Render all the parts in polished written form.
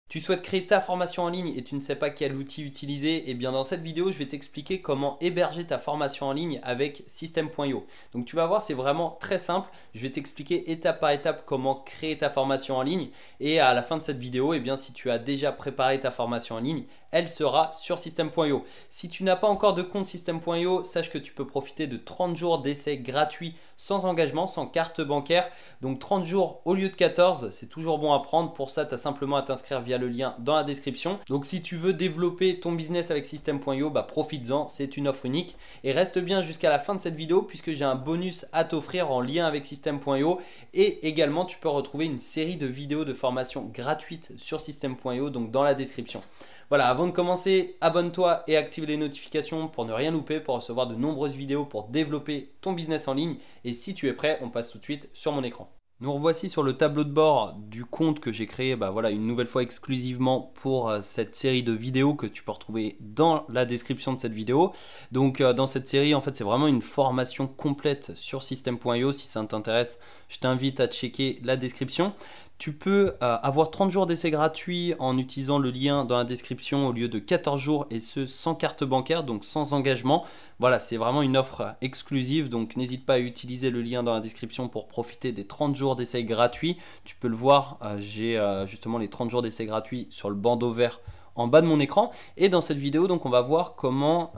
Tu souhaites créer ta formation en ligne et tu ne sais pas quel outil utiliser? Eh bien dans cette vidéo, je vais t'expliquer comment héberger ta formation en ligne avec System.io. Donc tu vas voir, c'est vraiment très simple. Je vais t'expliquer étape par étape comment créer ta formation en ligne. Et à la fin de cette vidéo, eh bien, si tu as déjà préparé ta formation en ligne, elle sera sur System.io. Si tu n'as pas encore de compte System.io, sache que tu peux profiter de 30 jours d'essai gratuits sans engagement, sans carte bancaire. Donc 30 jours au lieu de 14, c'est toujours bon à prendre. Pour ça, tu as simplement à t'inscrire via le lien dans la description. Donc si tu veux développer ton business avec System.io, bah profites-en, c'est une offre unique. Et reste bien jusqu'à la fin de cette vidéo puisque j'ai un bonus à t'offrir en lien avec System.io. Et également, tu peux retrouver une série de vidéos de formation gratuites sur System.io, donc dans la description. Voilà, avant de commencer, abonne-toi et active les notifications pour ne rien louper, pour recevoir de nombreuses vidéos pour développer ton business en ligne. Et si tu es prêt, on passe tout de suite sur mon écran. Nous revoici sur le tableau de bord du compte que j'ai créé voilà, une nouvelle fois exclusivement pour cette série de vidéos que tu peux retrouver dans la description de cette vidéo. Donc dans cette série, en fait, c'est vraiment une formation complète sur System.io. Si ça t'intéresse, je t'invite à checker la description. Tu peux avoir 30 jours d'essai gratuit en utilisant le lien dans la description au lieu de 14 jours et ce sans carte bancaire, donc sans engagement. Voilà, c'est vraiment une offre exclusive, donc n'hésite pas à utiliser le lien dans la description pour profiter des 30 jours d'essai gratuit. Tu peux le voir, j'ai justement les 30 jours d'essai gratuit sur le bandeau vert en bas de mon écran. Et dans cette vidéo, donc, on va voir comment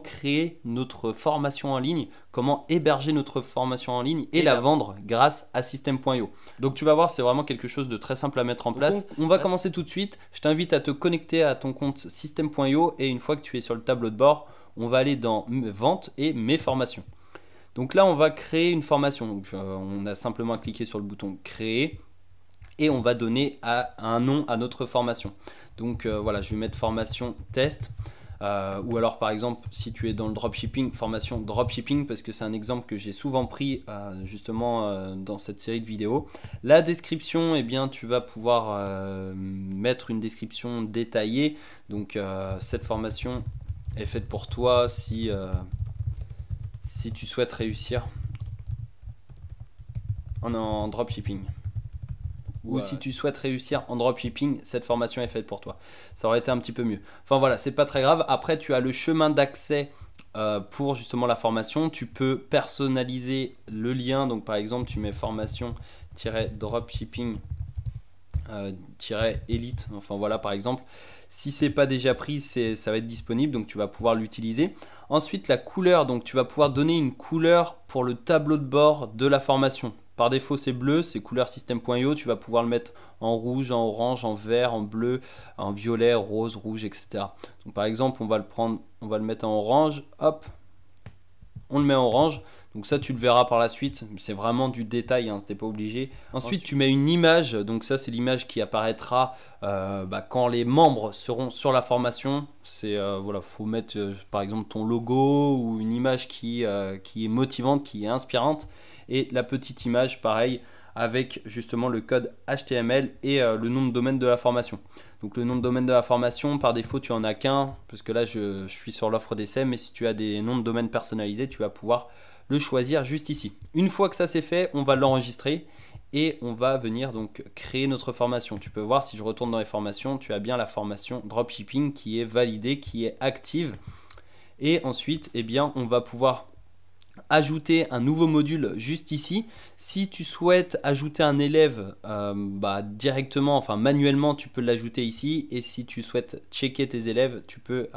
créer notre formation en ligne, comment héberger notre formation en ligne et la vendre grâce à System.io. Donc tu vas voir, c'est vraiment quelque chose de très simple à mettre en place. On va commencer tout de suite. Je t'invite à te connecter à ton compte System.io et une fois que tu es sur le tableau de bord, on va aller dans Vente et Mes formations. Donc là, on va créer une formation. Donc, on a simplement à cliquer sur le bouton Créer et on va donner un nom à notre formation. Donc voilà, je vais mettre formation test. Ou alors par exemple si tu es dans le dropshipping, formation dropshipping, parce que c'est un exemple que j'ai souvent pris justement dans cette série de vidéos. La description, eh bien tu vas pouvoir mettre une description détaillée. Donc cette formation est faite pour toi si tu souhaites réussir en dropshipping. Ou si tu souhaites réussir en dropshipping, cette formation est faite pour toi. Ça aurait été un petit peu mieux. Enfin voilà, c'est pas très grave. Après, tu as le chemin d'accès pour justement la formation. Tu peux personnaliser le lien. Donc par exemple, tu mets formation-dropshipping-elite. Enfin voilà, par exemple. Si c'est pas déjà pris, ça va être disponible. Donc tu vas pouvoir l'utiliser. Ensuite, la couleur. Donc tu vas pouvoir donner une couleur pour le tableau de bord de la formation. Par défaut, c'est bleu, c'est couleur System.io. Tu vas pouvoir le mettre en rouge, en orange, en vert, en bleu, en violet, rose, rouge, etc. Donc, par exemple, on va le mettre en orange. Hop, on le met en orange. Donc ça, tu le verras par la suite. C'est vraiment du détail, hein, t'es pas obligé. Ensuite, tu mets une image. Donc ça, c'est l'image qui apparaîtra quand les membres seront sur la formation. C'est voilà, faut mettre par exemple ton logo ou une image qui est motivante, qui est inspirante. Et la petite image, pareil, avec justement le code HTML et le nom de domaine de la formation. Donc le nom de domaine de la formation, par défaut, tu en as qu'un, parce que là, je suis sur l'offre d'essai, mais si tu as des noms de domaine personnalisés, tu vas pouvoir le choisir juste ici. Une fois que ça c'est fait, on va l'enregistrer et on va venir donc créer notre formation. Tu peux voir, si je retourne dans les formations, tu as bien la formation dropshipping qui est validée, qui est active. Et ensuite, eh bien, on va pouvoir ajouter un nouveau module juste ici. Si tu souhaites ajouter un élève directement, enfin manuellement, tu peux l'ajouter ici. Et si tu souhaites checker tes élèves, tu peux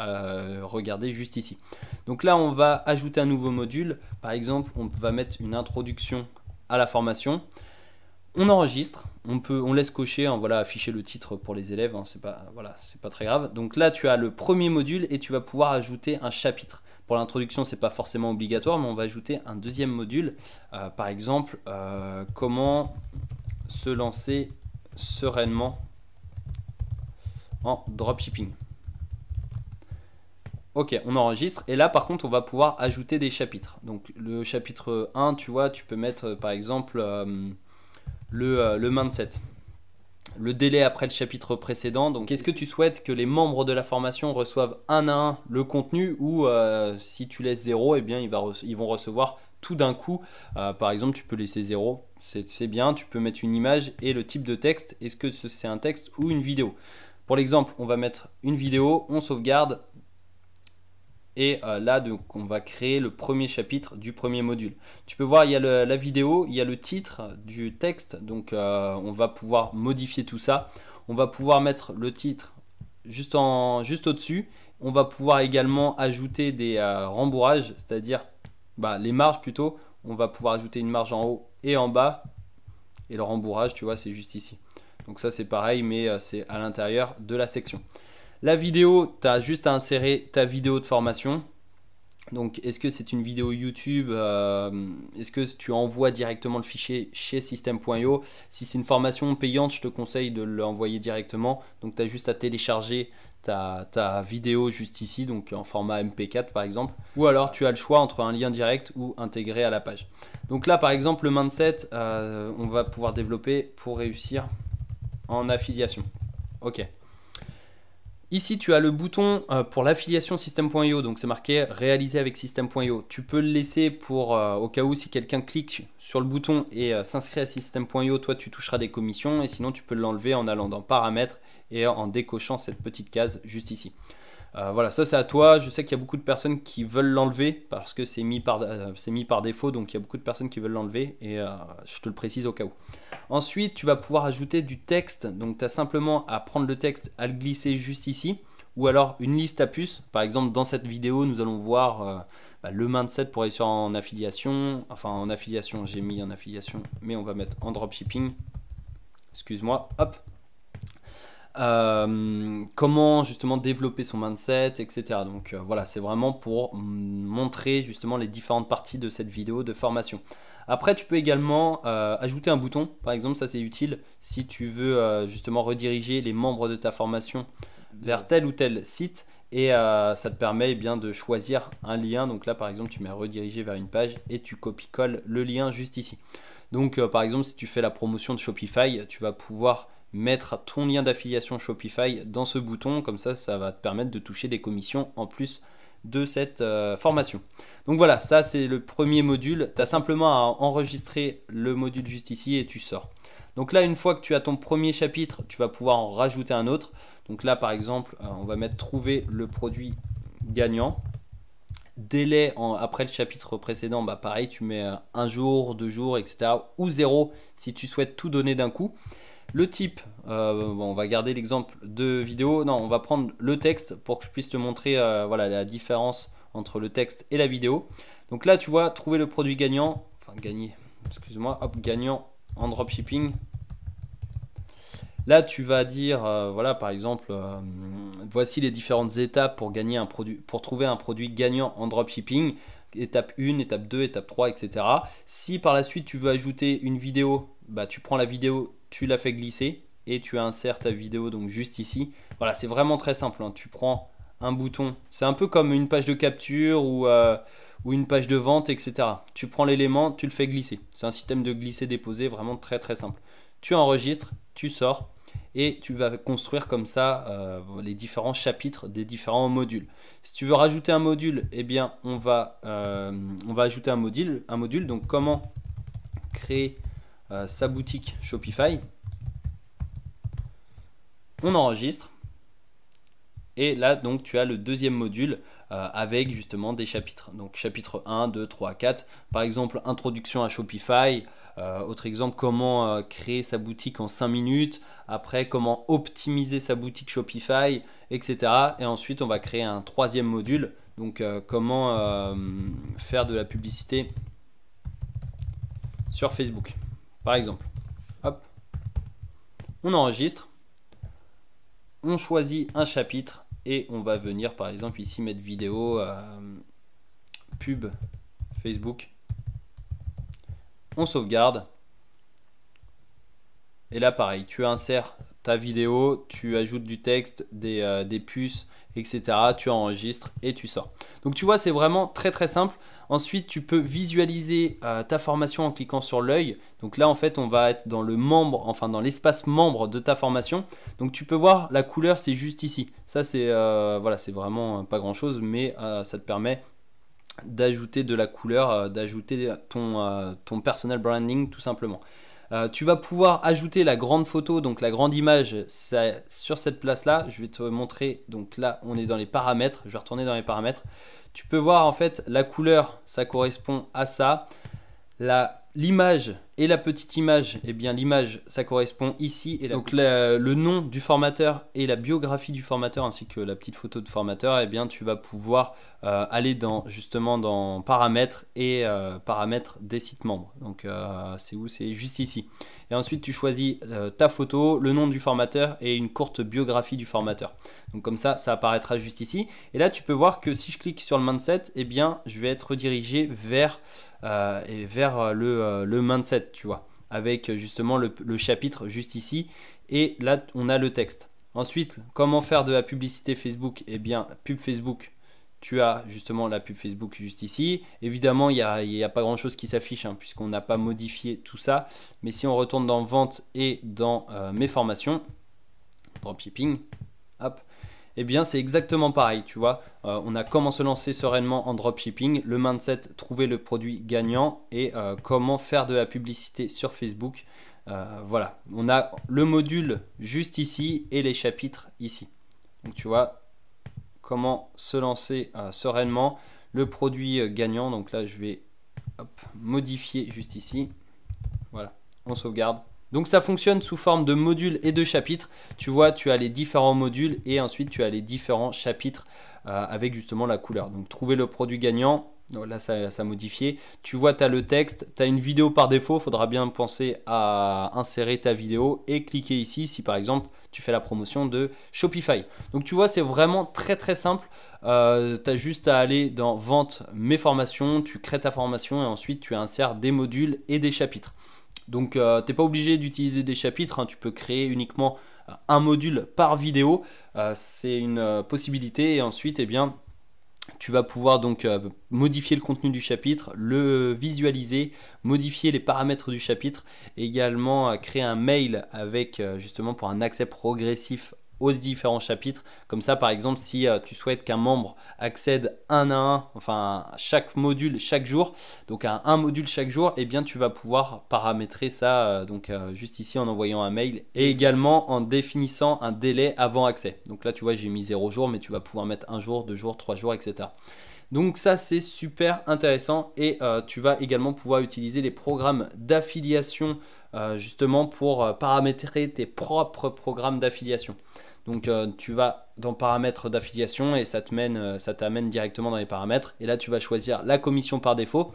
regarder juste ici. Donc là, on va ajouter un nouveau module. Par exemple, on va mettre une introduction à la formation. On enregistre, on laisse cocher, hein, voilà, afficher le titre pour les élèves, hein, c'est pas très grave. Donc là, tu as le premier module et tu vas pouvoir ajouter un chapitre. Pour l'introduction, c'est pas forcément obligatoire, mais on va ajouter un deuxième module. Par exemple, comment se lancer sereinement en dropshipping. Ok, on enregistre. Et là, par contre, on va pouvoir ajouter des chapitres. Donc, le chapitre 1, tu vois, tu peux mettre, par exemple, le mindset. Le délai après le chapitre précédent. Donc, est-ce que tu souhaites que les membres de la formation reçoivent un à un le contenu ou si tu laisses 0, eh bien, ils vont recevoir tout d'un coup. Par exemple, tu peux laisser 0, c'est bien. Tu peux mettre une image et le type de texte. Est-ce que c'est un texte ou une vidéo? Pour l'exemple, on va mettre une vidéo, on sauvegarde. Et là, donc, on va créer le premier chapitre du premier module. Tu peux voir, il y a la vidéo, il y a le titre du texte. Donc, on va pouvoir modifier tout ça. On va pouvoir mettre le titre juste au-dessus. On va pouvoir également ajouter des rembourrages, c'est-à-dire les marges plutôt. On va pouvoir ajouter une marge en haut et en bas. Et le rembourrage, tu vois, c'est juste ici. Donc ça, c'est pareil, mais c'est à l'intérieur de la section. La vidéo, tu as juste à insérer ta vidéo de formation. Donc, est-ce que c'est une vidéo YouTube? Est-ce que tu envoies directement le fichier chez System.io? Si c'est une formation payante, je te conseille de l'envoyer directement. Donc, tu as juste à télécharger ta vidéo juste ici, donc en format MP4 par exemple. Ou alors, tu as le choix entre un lien direct ou intégré à la page. Donc là, par exemple, le mindset, on va pouvoir développer pour réussir en affiliation. Ok. Ici, tu as le bouton pour l'affiliation System.io, donc c'est marqué réaliser avec System.io. Tu peux le laisser pour au cas où si quelqu'un clique sur le bouton et s'inscrit à System.io, toi tu toucheras des commissions, et sinon tu peux l'enlever en allant dans paramètres et en décochant cette petite case juste ici. Voilà, ça c'est à toi. Je sais qu'il y a beaucoup de personnes qui veulent l'enlever parce que c'est mis par défaut, donc il y a beaucoup de personnes qui veulent l'enlever et je te le précise au cas où. Ensuite, tu vas pouvoir ajouter du texte, donc tu as simplement à prendre le texte, à le glisser juste ici, ou alors une liste à puces. Par exemple, dans cette vidéo, nous allons voir le mindset pour réussir en affiliation. Enfin, en affiliation, j'ai mis en affiliation, mais on va mettre en dropshipping. Excuse-moi, hop. Comment justement développer son mindset, etc. Donc voilà, c'est vraiment pour montrer justement les différentes parties de cette vidéo de formation. Après, tu peux également ajouter un bouton, par exemple, ça c'est utile si tu veux justement rediriger les membres de ta formation vers tel ou tel site, et ça te permet bien de choisir un lien. Donc là par exemple, tu mets rediriger vers une page et tu copies-colles le lien juste ici. Donc par exemple, si tu fais la promotion de Shopify, tu vas pouvoir mettre ton lien d'affiliation Shopify dans ce bouton, comme ça va te permettre de toucher des commissions en plus de cette formation. Donc voilà, ça c'est le premier module. Tu as simplement à enregistrer le module juste ici et tu sors. Donc là, une fois que tu as ton premier chapitre, tu vas pouvoir en rajouter un autre. Donc là par exemple, on va mettre trouver le produit gagnant. Délai après le chapitre précédent, pareil, tu mets 1 jour, 2 jours, etc. ou 0 si tu souhaites tout donner d'un coup. Le type, on va garder l'exemple de vidéo. Non, on va prendre le texte pour que je puisse te montrer voilà, la différence entre le texte et la vidéo. Donc là, tu vois, trouver le produit gagnant, enfin gagner, excuse-moi, hop, gagnant en dropshipping. Là, tu vas dire, voilà, par exemple, voici les différentes étapes pour gagner un produit, pour trouver un produit gagnant en dropshipping. Étape 1, étape 2, étape 3, etc. Si par la suite tu veux ajouter une vidéo, tu prends la vidéo, tu la fais glisser et tu insères ta vidéo donc juste ici. Voilà, c'est vraiment très simple, hein. Tu prends un bouton, c'est un peu comme une page de capture ou une page de vente, etc. Tu prends l'élément, tu le fais glisser. C'est un système de glisser-déposer vraiment très très simple. Tu enregistres, tu sors et tu vas construire comme ça les différents chapitres des différents modules. Si tu veux rajouter un module, eh bien on va ajouter un module. Donc comment créer sa boutique Shopify. On enregistre et là donc tu as le deuxième module avec justement des chapitres. Donc chapitre 1, 2, 3, 4. Par exemple, introduction à Shopify. Autre exemple, comment créer sa boutique en 5 minutes. Après, comment optimiser sa boutique Shopify, etc. Et ensuite, on va créer un troisième module. Donc, comment faire de la publicité sur Facebook, par exemple. Hop. On enregistre. On choisit un chapitre. Et on va venir par exemple ici mettre vidéo, pub, Facebook. On sauvegarde. Et là pareil, tu insères ta vidéo, tu ajoutes du texte, des puces, etc. Tu enregistres et tu sors. Donc tu vois, c'est vraiment très très simple. Ensuite, tu peux visualiser ta formation en cliquant sur l'œil. Donc là, en fait, on va être dans le membre, enfin dans l'espace membre de ta formation. Donc tu peux voir la couleur, c'est juste ici. Ça, c'est voilà, c'est vraiment pas grand chose, mais ça te permet d'ajouter de la couleur, d'ajouter ton personal branding tout simplement. Tu vas pouvoir ajouter la grande photo, donc la grande image sur cette place là. Je vais te montrer, donc là on est dans les paramètres, je vais retourner dans les paramètres. Tu peux voir en fait la couleur, ça correspond à ça. L'image et la petite image, eh bien l'image ça correspond ici, et donc le nom du formateur et la biographie du formateur ainsi que la petite photo de formateur, eh bien tu vas pouvoir aller justement dans paramètres et paramètres des sites membres. Donc c'est où? C'est juste ici. Et ensuite tu choisis ta photo, le nom du formateur et une courte biographie du formateur. Donc comme ça apparaîtra juste ici. Et là tu peux voir que si je clique sur le mindset, eh bien je vais être redirigé vers le mindset, tu vois, avec justement le chapitre juste ici, et là on a le texte. Ensuite, comment faire de la publicité Facebook? Eh bien, pub Facebook, tu as justement la pub Facebook juste ici. Évidemment, il n'y a pas grand chose qui s'affiche puisqu'on n'a pas modifié tout ça, mais si on retourne dans vente et dans mes formations, dropshipping, hop, eh bien c'est exactement pareil, tu vois. On a comment se lancer sereinement en dropshipping, le mindset, trouver le produit gagnant, et comment faire de la publicité sur Facebook. Voilà, on a le module juste ici et les chapitres ici. Donc tu vois, comment se lancer sereinement, le produit gagnant. Donc là je vais modifier juste ici. Voilà, on sauvegarde. Donc ça fonctionne sous forme de modules et de chapitres. Tu vois, tu as les différents modules et ensuite tu as les différents chapitres avec justement la couleur. Donc trouver le produit gagnant, là ça a modifié. Tu vois, tu as le texte, tu as une vidéo par défaut. Il faudra bien penser à insérer ta vidéo et cliquer ici si par exemple tu fais la promotion de Shopify. Donc tu vois, c'est vraiment très simple. Tu as juste à aller dans vente, mes formations, tu crées ta formation et ensuite tu insères des modules et des chapitres. Donc tu n'es pas obligé d'utiliser des chapitres, tu peux créer uniquement un module par vidéo, c'est une possibilité. Et ensuite eh bien, tu vas pouvoir donc modifier le contenu du chapitre, le visualiser, modifier les paramètres du chapitre, et également créer un mail avec justement pour un accès progressif aux différents chapitres. Comme ça par exemple, si tu souhaites qu'un membre accède un à un, enfin chaque module chaque jour, donc à un module chaque jour, et bien tu vas pouvoir paramétrer ça juste ici en envoyant un mail, et également en définissant un délai avant accès. Donc là tu vois, j'ai mis 0 jours, mais tu vas pouvoir mettre 1 jour, 2 jours, 3 jours, etc. Donc ça c'est super intéressant. Et tu vas également pouvoir utiliser les programmes d'affiliation justement pour paramétrer tes propres programmes d'affiliation. Donc tu vas dans paramètres d'affiliation et ça t'amène directement dans les paramètres. Et là tu vas choisir la commission par défaut.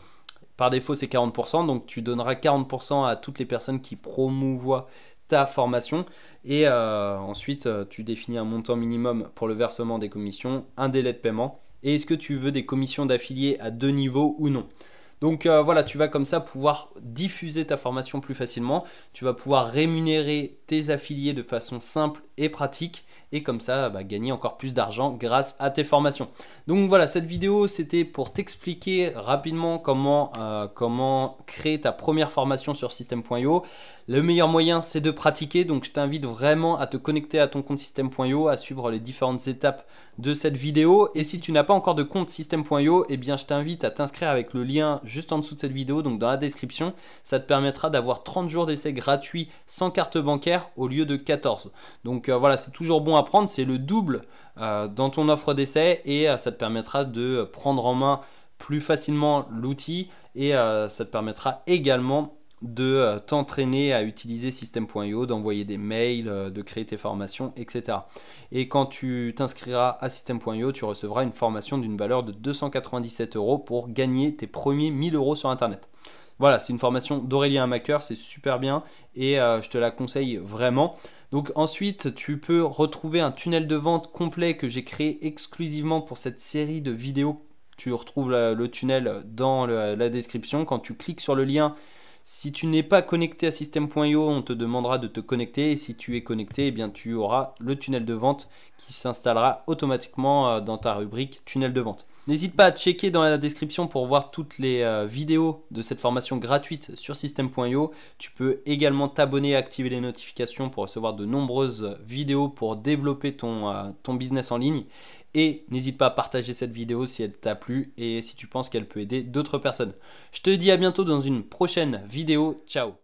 Par défaut c'est 40%, donc tu donneras 40% à toutes les personnes qui promouvoient ta formation. Et ensuite tu définis un montant minimum pour le versement des commissions, un délai de paiement. Et est-ce que tu veux des commissions d'affiliés à 2 niveaux ou non? Donc voilà, tu vas comme ça pouvoir diffuser ta formation plus facilement. Tu vas pouvoir rémunérer tes affiliés de façon simple et pratique. Et comme ça, gagner encore plus d'argent grâce à tes formations. Donc voilà, cette vidéo, c'était pour t'expliquer rapidement comment créer ta première formation sur System.io. Le meilleur moyen, c'est de pratiquer. Donc je t'invite vraiment à te connecter à ton compte System.io, à suivre les différentes étapes de cette vidéo. Et si tu n'as pas encore de compte System.io, eh bien je t'invite à t'inscrire avec le lien juste en dessous de cette vidéo, donc dans la description. Ça te permettra d'avoir 30 jours d'essai gratuit sans carte bancaire au lieu de 14. Donc voilà, c'est toujours bon à prendre, c'est le double dans ton offre d'essai, et ça te permettra de prendre en main plus facilement l'outil, et ça te permettra également de t'entraîner à utiliser System.io, d'envoyer des mails, de créer tes formations, etc. Et quand tu t'inscriras à System.io, tu recevras une formation d'une valeur de 297 € pour gagner tes premiers 1000 € sur Internet. Voilà, c'est une formation d'Aurélien Hamaker, c'est super bien et je te la conseille vraiment. Donc ensuite, tu peux retrouver un tunnel de vente complet que j'ai créé exclusivement pour cette série de vidéos. Tu retrouves le tunnel dans la description. Quand tu cliques sur le lien, si tu n'es pas connecté à System.io, on te demandera de te connecter. Et si tu es connecté, eh bien, tu auras le tunnel de vente qui s'installera automatiquement dans ta rubrique tunnel de vente. N'hésite pas à checker dans la description pour voir toutes les vidéos de cette formation gratuite sur System.io. Tu peux également t'abonner et activer les notifications pour recevoir de nombreuses vidéos pour développer ton business en ligne. Et n'hésite pas à partager cette vidéo si elle t'a plu et si tu penses qu'elle peut aider d'autres personnes. Je te dis à bientôt dans une prochaine vidéo. Ciao!